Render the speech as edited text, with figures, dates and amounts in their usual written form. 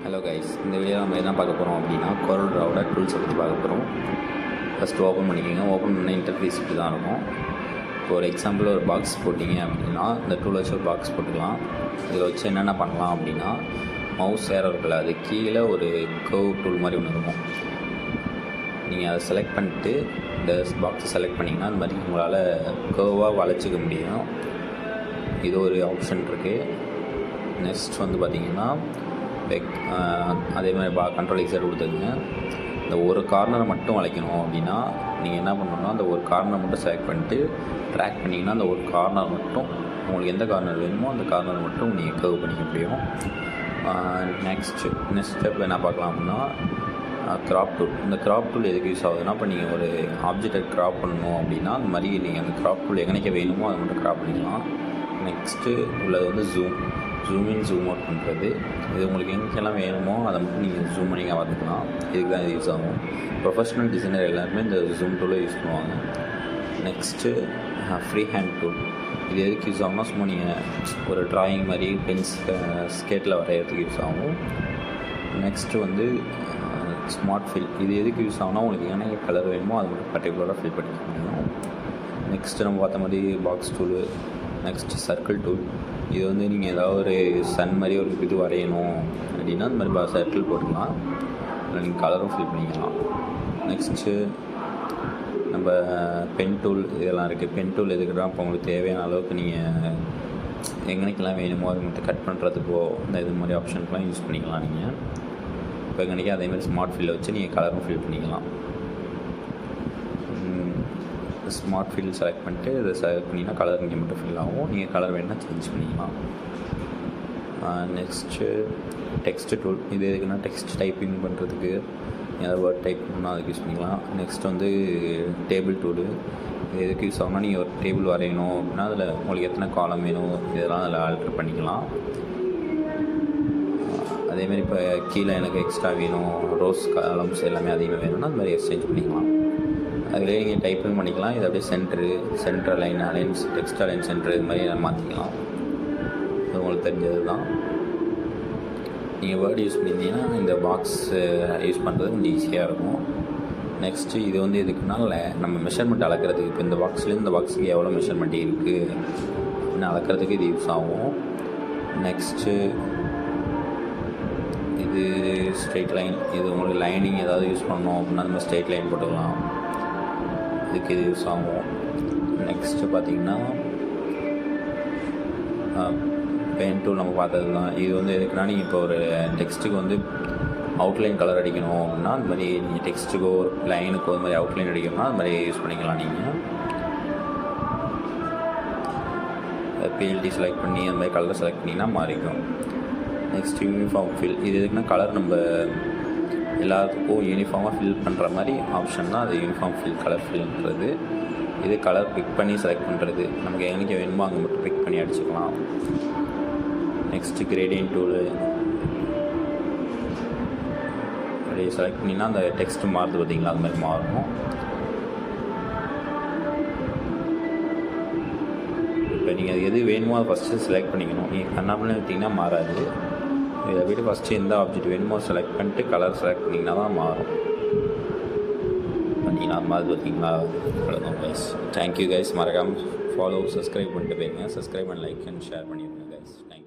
Hello guys, இந்த video நம்ம என்ன பார்க்க போகிறோம் அப்படின்னா CorelDRAWோட டூல்ஸை பற்றி பார்க்க போகிறோம். ஃபஸ்ட்டு ஓப்பன் பண்ணிக்கோங்க. ஓப்பன் பண்ண இன்டர்ஃபேஸ் இப்படி தான் இருக்கும். இப்போ ஒரு எக்ஸாம்பிள் ஒரு பாக்ஸ் போட்டிங்க அப்படின்னா இந்த டூல் வச்சு ஒரு பாக்ஸ் போட்டுக்கலாம். இதில் வச்சு என்னென்ன பண்ணலாம் அப்படின்னா மவுஸ் ஏரோ இருக்குல்ல, அது கீழே ஒரு கர்வ் டூல் மாதிரி ஒன்று இருக்கும். நீங்கள் அதை செலக்ட் பண்ணிட்டு இந்த பாக்ஸை செலக்ட் பண்ணிங்கன்னா அந்த மாதிரி உங்களால் கர்வாக வளைச்சிக்க முடியும். இது ஒரு ஆப்ஷன் இருக்குது. நெக்ஸ்ட் வந்து பார்த்திங்கன்னா அதே மாதிரி கண்ட்ரோல் எக்ஸைட் கொடுத்துருங்க. இந்த ஒரு கார்னரை மட்டும் வளைக்கணும் அப்படின்னா நீங்கள் என்ன பண்ணணும்னா அந்த ஒரு கார்னரை மட்டும் செலக்ட் பண்ணிட்டு ட்ராக் பண்ணிங்கன்னா அந்த ஒரு கார்னர் மட்டும் உங்களுக்கு எந்த கார்னர் வேணுமோ அந்த கார்னர் மட்டும் நீங்கள் கர்வ் பண்ணிக்க முடியும். நெக்ஸ்ட் ஸ்டெப் என்ன பார்க்கலாம் அப்படின்னா க்ராப் டூல். இந்த க்ராப் டூல் எதுக்கு யூஸ் ஆகுதுன்னா இப்போ நீங்கள் ஒரு ஆப்ஜெக்டை க்ராப் பண்ணணும் அப்படின்னா அந்த மாதிரி நீங்கள் அந்த க்ராப் டூல் எங்கனைக்க வேணுமோ அதை மட்டும் க்ராப் பண்ணிக்கலாம். நெக்ஸ்ட்டு உள்ளது வந்து ஜூம் இன் ஜூம் அவுட் பண்ணுறது. இது உங்களுக்கு எங்கெல்லாம் வேணுமோ அதை மட்டும் நீங்கள் ஜூம் பண்ணி பார்த்துக்கலாம். இதுக்கு தான் இது யூஸ் ஆகும். ப்ரொஃபஷ்னல் டிசைனர் எல்லாருமே இந்த ஜூம் டூலை யூஸ் பண்ணுவாங்க. Next free hand tool. இது எதுக்கு யூஸ் ஆகும்னா சும்மா நீங்கள் ஒரு ட்ராயிங் மாதிரி ஸ்கேட்டில் வரைகிறதுக்கு யூஸ் ஆகும். நெக்ஸ்ட்டு வந்து ஸ்மார்ட் ஃபில். இது எதுக்கு யூஸ் ஆகும்னா உங்களுக்கு என்ன கலர் வேணுமோ அதை மட்டும் பர்டிகுலராக ஃபில் பண்ணிக்க முடியும். நெக்ஸ்ட்டு நம்ம பார்த்த மாதிரி box tool. Next circle tool. இது வந்து நீங்கள் ஏதாவது ஒரு சன் மாதிரி ஒரு இது வரையணும் அப்படின்னா அந்த மாதிரி சர்க்கிள் போட்டுக்கலாம். இல்லை நீங்கள் கலரும் ஃபில் பண்ணிக்கலாம். நெக்ஸ்ட்டு நம்ம பென் டூல் இதெல்லாம் இருக்குது. பென் டூல் எதுக்குன்னா இப்போ உங்களுக்கு தேவையான அளவுக்கு நீங்கள் எங்கனைக்கெல்லாம் வேணுமோ அது மட்டும் கட் பண்ணுறதுக்கோ இந்த இது மாதிரி ஆப்ஷனுக்கெலாம் யூஸ் பண்ணிக்கலாம். நீங்கள் இப்போ எங்கனைக்கே அதேமாதிரி ஸ்மார்ட் ஃபில்லை வச்சு நீங்கள் கலரும் ஃபில் பண்ணிக்கலாம். ஸ்மார்ட் ஃபில் செலக்ட் பண்ணிட்டு இதை செலக்ட் பண்ணிங்கன்னா கலர் இங்கே மட்டும் ஃபில் ஆகும். நீங்கள் கலர் வேணுன்னா சேஞ்ச் பண்ணிக்கலாம். Next text tool. இது எதுக்குன்னா டெக்ஸ்ட் டைப்பிங் பண்ணுறதுக்கு ஏதாவது வேர்ட் டைப் பண்ணால் அதுக்கு யூஸ் பண்ணிக்கலாம். நெக்ஸ்ட் வந்து டேபிள் டூலு. இது எதுக்கு யூஸ் ஆகும்னா நீங்கள் ஒரு டேபிள் வரையணும் அப்படின்னா அதில் உங்களுக்கு எத்தனை காலம் வேணும் இதெல்லாம் அதில் ஆல்ட்ரு பண்ணிக்கலாம். அதேமாதிரி இப்போ கீழே எனக்கு எக்ஸ்ட்ரா வேணும், ரோஸ் காலம்ஸ் எல்லாமே அதிகமாக வேணும்னா அது மாதிரி எக்ஸ்சேஞ்ச் பண்ணிக்கலாம். அதிலே நீங்கள் டைப்பிங் பண்ணிக்கலாம். இது அப்படியே centre line aligns, text align centre இது மாதிரி மாற்றிக்கலாம். அது உங்களுக்கு தெரிஞ்சது தான். நீங்கள் வேர்டு யூஸ் பண்ணியிருந்தீங்கன்னா இந்த பாக்ஸ் யூஸ் பண்ணுறது கொஞ்சம் ஈஸியாக இருக்கும். நெக்ஸ்ட்டு இது வந்து எதுக்குன்னா நம்ம மெஷர்மெண்ட் அளக்கிறதுக்கு. இப்போ இந்த பாக்ஸ்லேருந்து இந்த பாக்ஸுக்கு எவ்வளோ மெஷர்மெண்ட் இருக்குது அப்படின்னு அளக்கிறதுக்கு இது யூஸ் ஆகும். நெக்ஸ்ட்டு இது ஸ்ட்ரெயிட் லைன். இது உங்களுக்கு லைனிங் ஏதாவது யூஸ் பண்ணணும் அப்படின்னா நம்ம ஸ்ட்ரெயிட் லைன் போட்டுக்கலாம். இதுக்கு இது யூஸ் ஆகும். நெக்ஸ்ட்டு பார்த்திங்கன்னா பென் டூல் நம்ம பார்த்தது தான். இது வந்து எதுக்குன்னா நீங்கள் இப்போ ஒரு டெக்ஸ்ட்டுக்கு வந்து அவுட்லைன் கலர் அடிக்கணும் அப்படின்னா அந்த மாதிரி நீங்கள் டெக்ஸ்ட்டுக்கோ ஒரு லைனுக்கோ அது மாதிரி அவுட்லைன் அடிக்கணும்னா அது மாதிரி யூஸ் பண்ணிக்கலாம். நீங்கள் பிஎல்டி செலக்ட் பண்ணி அந்த மாதிரி கலர் செலக்ட் பண்ணிங்கன்னா மாறிக்கும். Next uniform fill. இது எதுக்குன்னா கலர் நம்ம எல்லாத்துக்கும் யூனிஃபார்மாக ஃபில் பண்ணுற மாதிரி ஆப்ஷன் தான் அது யூனிஃபார்ம் ஃபில், கலர் ஃபில்ன்றது. இது கலர் பிக் பண்ணி செலக்ட் பண்ணுறது. நமக்கு எங்கே வேணுமோ அங்கே மட்டும் பிக் பண்ணி அடிச்சுக்கலாம். Next gradient tool. அப்படி செலக்ட் பண்ணிங்கன்னா அந்த டெக்ஸ்ட்டு மாறுது பார்த்திங்களா, அது மாதிரி மாறும். இப்போ நீங்கள் அது எது வேணுமோ அதை ஃபஸ்ட்டு செலக்ட் பண்ணிக்கணும். நீங்கள் கண்ணாமலே விட்டிங்கன்னா மாறாது. இதை விட ஃபஸ்ட்டு எந்த ஆப்ஜெக்ட் வேணுமோ செலக்ட் பண்ணிட்டு கலர் செலக்ட் பண்ணிங்கன்னா தான் மாறும். பண்ணிங்கன்னா மாறுது பார்த்தீங்களா. அவ்வளோதான் கைஸ். Thank you guys. மறக்காமல் ஃபாலோ சப்ஸ்கிரைப் பண்ணிட்டு போயிருங்க. Subscribe and like and share பண்ணிடுங்க கைஸ். தேங்க்யூ.